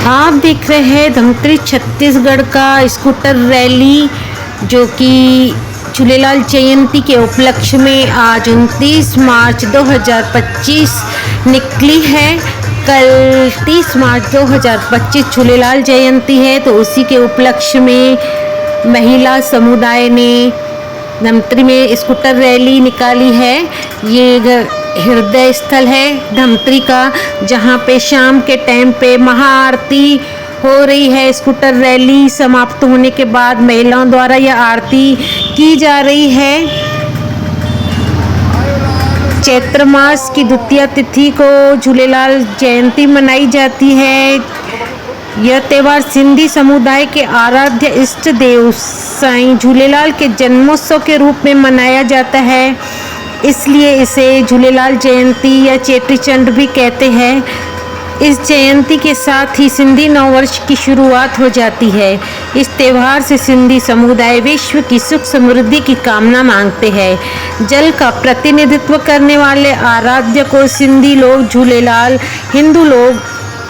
आप देख रहे हैं धमतरी छत्तीसगढ़ का स्कूटर रैली, जो कि झूलेलाल जयंती के उपलक्ष्य में आज 29 मार्च 2025 निकली है। कल 30 मार्च 2025 झूलेलाल जयंती है, तो उसी के उपलक्ष्य में महिला समुदाय ने धमतरी में स्कूटर रैली निकाली है। ये हृदय स्थल है धमतरी का, जहाँ पे शाम के टाइम पे महाआरती हो रही है। स्कूटर रैली समाप्त होने के बाद महिलाओं द्वारा यह आरती की जा रही है। चैत्र मास की द्वितीय तिथि को झूलेलाल जयंती मनाई जाती है। यह त्यौहार सिंधी समुदाय के आराध्य इष्ट देव साईं झूलेलाल के जन्मोत्सव के रूप में मनाया जाता है, इसलिए इसे झूलेलाल जयंती या चेटीचंड भी कहते हैं। इस जयंती के साथ ही सिंधी नववर्ष की शुरुआत हो जाती है। इस त्यौहार से सिंधी समुदाय विश्व की सुख समृद्धि की कामना मांगते हैं। जल का प्रतिनिधित्व करने वाले आराध्य को सिंधी लोग झूलेलाल, हिंदू लोग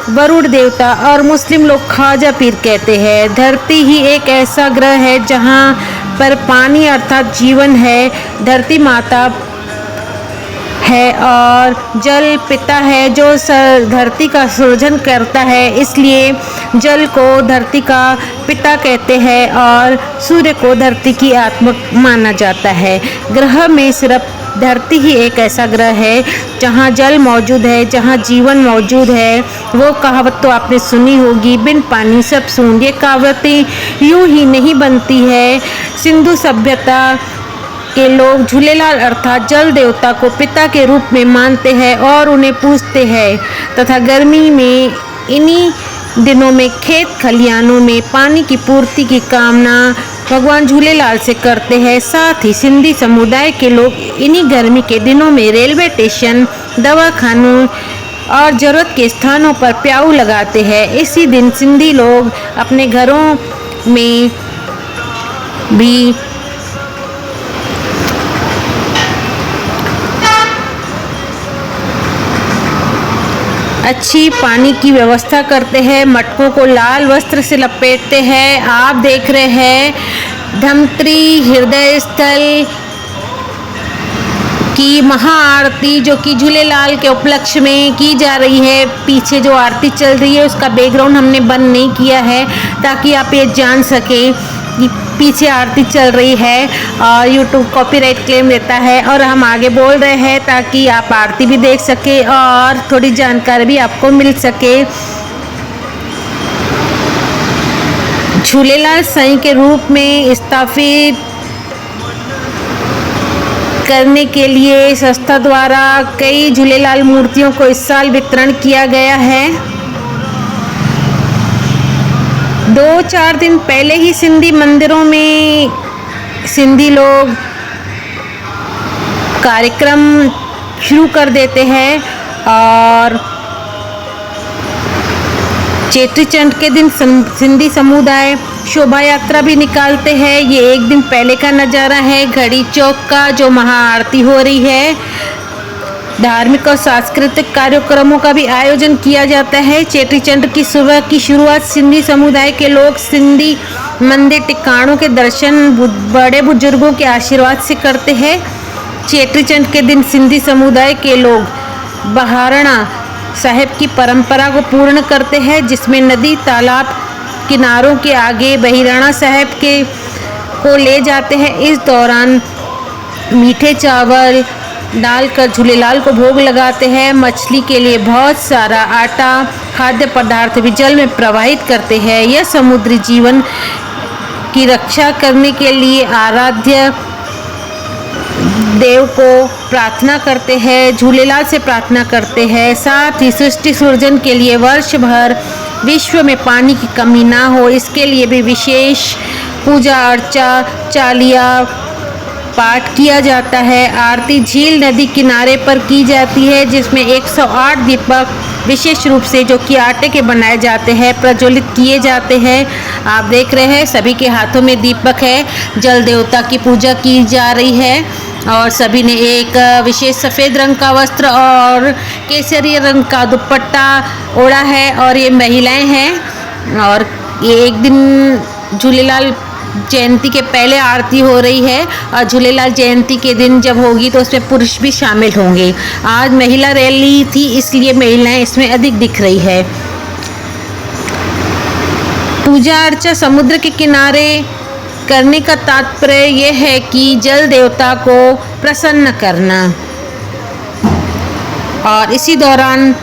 वरुण देवता और मुस्लिम लोग ख्वाजा पीर कहते हैं। धरती ही एक ऐसा ग्रह है जहाँ पर पानी अर्थात जीवन है। धरती माता है और जल पिता है जो धरती का सृजन करता है, इसलिए जल को धरती का पिता कहते हैं और सूर्य को धरती की आत्मा माना जाता है। ग्रह में सिर्फ धरती ही एक ऐसा ग्रह है जहाँ जल मौजूद है, जहाँ जीवन मौजूद है। वो कहावत तो आपने सुनी होगी, बिन पानी सब सून। ये कहावतें यूं ही नहीं बनती है। सिंधु सभ्यता के लोग झूलेलाल अर्थात जल देवता को पिता के रूप में मानते हैं और उन्हें पूजते हैं तथा गर्मी में इन्हीं दिनों में खेत खलिहानों में पानी की पूर्ति की कामना भगवान झूलेलाल से करते हैं। साथ ही सिंधी समुदाय के लोग इन्हीं गर्मी के दिनों में रेलवे स्टेशन, दवाखानों और ज़रूरत के स्थानों पर प्याऊ लगाते हैं। इसी दिन सिंधी लोग अपने घरों में भी अच्छी पानी की व्यवस्था करते हैं, मटकों को लाल वस्त्र से लपेटते हैं। आप देख रहे हैं धमतरी हृदय स्थल की महाआरती, जो कि झूलेलाल के उपलक्ष्य में की जा रही है। पीछे जो आरती चल रही है उसका बैकग्राउंड हमने बंद नहीं किया है ताकि आप ये जान सकें कि पीछे आरती चल रही है और YouTube कॉपीराइट क्लेम देता है। और हम आगे बोल रहे हैं ताकि आप आरती भी देख सके और थोड़ी जानकारी भी आपको मिल सके। झूलेलाल साईं के रूप में स्थापित करने के लिए संस्था द्वारा कई झूलेलाल मूर्तियों को इस साल वितरण किया गया है। 2-4 दिन पहले ही सिंधी मंदिरों में सिंधी लोग कार्यक्रम शुरू कर देते हैं और चेटीचंड के दिन सिंधी समुदाय शोभा यात्रा भी निकालते हैं। ये एक दिन पहले का नज़ारा है घड़ी चौक का, जो महाआरती हो रही है। धार्मिक और सांस्कृतिक कार्यक्रमों का भी आयोजन किया जाता है। चेटीचंड की सुबह की शुरुआत सिंधी समुदाय के लोग सिंधी मंदिर टिकाणों के दर्शन बड़े बुजुर्गों के आशीर्वाद से करते हैं। चेटीचंड के दिन सिंधी समुदाय के लोग बहारना साहिब की परंपरा को पूर्ण करते हैं, जिसमें नदी तालाब किनारों के आगे बहिराणा साहिब को ले जाते हैं। इस दौरान मीठे चावल डालकर झूलेलाल को भोग लगाते हैं। मछली के लिए बहुत सारा आटा, खाद्य पदार्थ भी जल में प्रवाहित करते हैं। यह समुद्री जीवन की रक्षा करने के लिए आराध्य देव को प्रार्थना करते हैं, झूलेलाल से प्रार्थना करते हैं। साथ ही सृष्टि सृजन के लिए वर्ष भर विश्व में पानी की कमी ना हो, इसके लिए भी विशेष पूजा अर्चा, चालिया पाठ किया जाता है। आरती झील नदी किनारे पर की जाती है, जिसमें 108 दीपक विशेष रूप से जो कि आटे के बनाए जाते हैं प्रज्वलित किए जाते हैं। आप देख रहे हैं सभी के हाथों में दीपक है। जल देवता की पूजा की जा रही है और सभी ने एक विशेष सफ़ेद रंग का वस्त्र और केसरी रंग का दुपट्टा ओढ़ा है और ये महिलाएं हैं। और ये एक दिन झूलेलाल जयंती के पहले आरती हो रही है और झूलेलाल जयंती के दिन जब होगी तो उसमें पुरुष भी शामिल होंगे। आज महिला रैली थी, इसलिए महिलाएं इसमें अधिक दिख रही है। पूजा अर्चा समुद्र के किनारे करने का तात्पर्य यह है कि जल देवता को प्रसन्न करना और इसी दौरान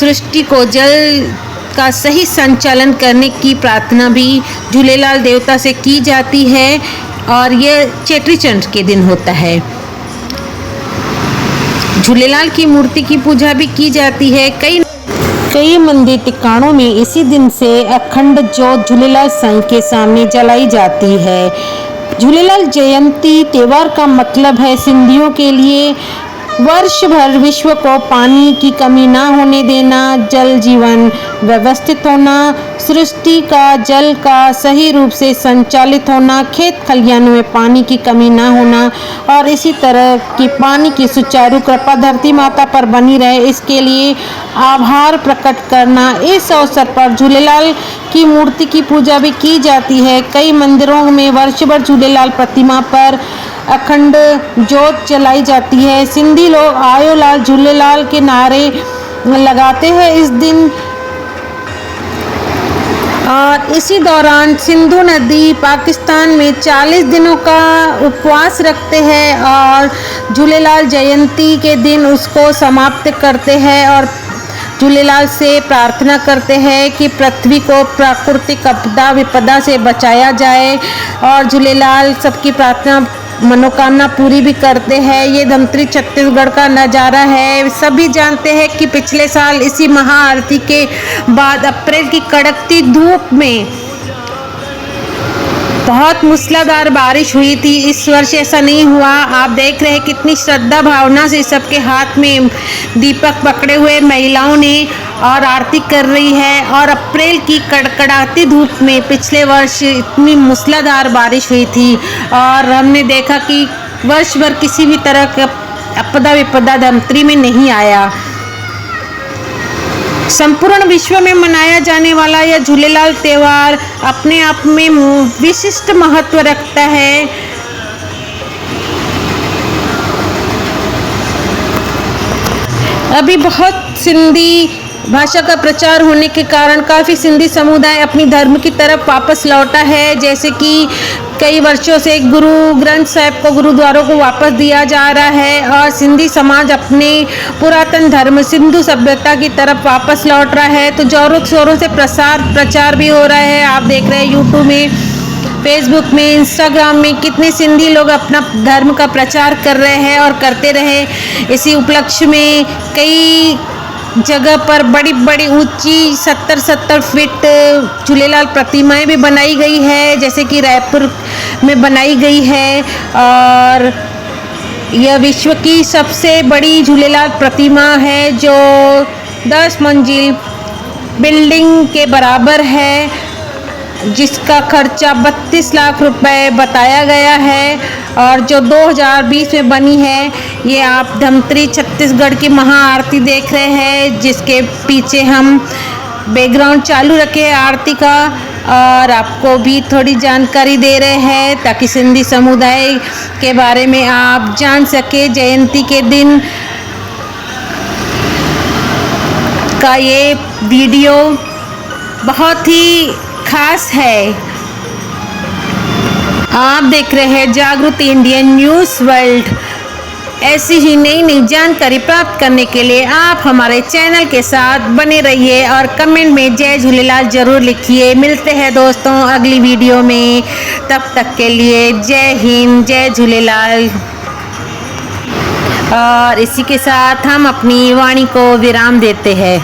सृष्टि को जल का सही संचालन करने की प्रार्थना भी झूलेलाल देवता से की जाती है और यह चेटी चंड के दिन होता है। झूलेलाल की मूर्ति की पूजा भी की जाती है। कई मंदिर टिकाणों में इसी दिन से अखंड ज्योत झूलेलाल साईं के सामने जलाई जाती है। झूलेलाल जयंती त्योहार का मतलब है सिंधियों के लिए वर्ष भर विश्व को पानी की कमी ना होने देना, जल जीवन व्यवस्थित होना, सृष्टि का जल का सही रूप से संचालित होना, खेत खलिहानों में पानी की कमी ना होना और इसी तरह की पानी की सुचारू कृपा धरती माता पर बनी रहे, इसके लिए आभार प्रकट करना। इस अवसर पर झूलेलाल की मूर्ति की पूजा भी की जाती है। कई मंदिरों में वर्ष भर झूलेलाल प्रतिमा पर अखंड ज्योत जलाई जाती है। सिंधी लोग आयो लाल झूलेलाल के नारे लगाते हैं इस दिन और इसी दौरान सिंधु नदी पाकिस्तान में 40 दिनों का उपवास रखते हैं और झूलेलाल जयंती के दिन उसको समाप्त करते हैं और झूलेलाल से प्रार्थना करते हैं कि पृथ्वी को प्राकृतिक आपदा विपदा से बचाया जाए और झूलेलाल सबकी प्रार्थना मनोकामना पूरी भी करते हैं। ये धमतरी छत्तीसगढ़ का नज़ारा है। सभी जानते हैं कि पिछले साल इसी महाआरती के बाद अप्रैल की कड़कती धूप में बहुत मूसलाधार बारिश हुई थी। इस वर्ष ऐसा नहीं हुआ। आप देख रहे हैं कितनी श्रद्धा भावना से सबके हाथ में दीपक पकड़े हुए महिलाओं ने और आरती कर रही है और अप्रैल की कड़कड़ाती धूप में पिछले वर्ष इतनी मूसलाधार बारिश हुई थी और हमने देखा कि वर्ष भर किसी भी तरह का आपदा विपदा धमतरी में नहीं आया। संपूर्ण विश्व में मनाया जाने वाला यह झूलेलाल त्यौहार अपने आप में विशिष्ट महत्व रखता है। अभी बहुत सिंधी भाषा का प्रचार होने के कारण काफ़ी सिंधी समुदाय अपनी धर्म की तरफ वापस लौटा है। जैसे कि कई वर्षों से गुरु ग्रंथ साहिब को गुरुद्वारों को वापस दिया जा रहा है और सिंधी समाज अपने पुरातन धर्म सिंधु सभ्यता की तरफ वापस लौट रहा है। तो जोरों शोरों से प्रचार भी हो रहा है। आप देख रहे हैं यूट्यूब में, फेसबुक में, इंस्टाग्राम में कितने सिंधी लोग अपना धर्म का प्रचार कर रहे हैं और करते रहे। इसी उपलक्ष्य में कई जगह पर बड़ी बड़ी ऊंची 70-70 फीट झूलेलाल प्रतिमाएं भी बनाई गई है, जैसे कि रायपुर में बनाई गई है और यह विश्व की सबसे बड़ी झूलेलाल प्रतिमा है जो 10 मंजिल बिल्डिंग के बराबर है, जिसका खर्चा 32 लाख रुपए बताया गया है और जो 2020 में बनी है। ये आप धमतरी छत्तीसगढ़ की महाआरती देख रहे हैं, जिसके पीछे हम बैकग्राउंड चालू रखे हैं आरती का और आपको भी थोड़ी जानकारी दे रहे हैं ताकि सिंधी समुदाय के बारे में आप जान सके। जयंती के दिन का ये वीडियो बहुत ही खास है। आप देख रहे हैं जागृति इंडियन न्यूज़ वर्ल्ड। ऐसी ही नई नई जानकारी प्राप्त करने के लिए आप हमारे चैनल के साथ बने रहिए और कमेंट में जय झूलेलाल जरूर लिखिए। मिलते हैं दोस्तों अगली वीडियो में, तब तक के लिए जय हिंद, जय झूलेलाल। और इसी के साथ हम अपनी वाणी को विराम देते हैं।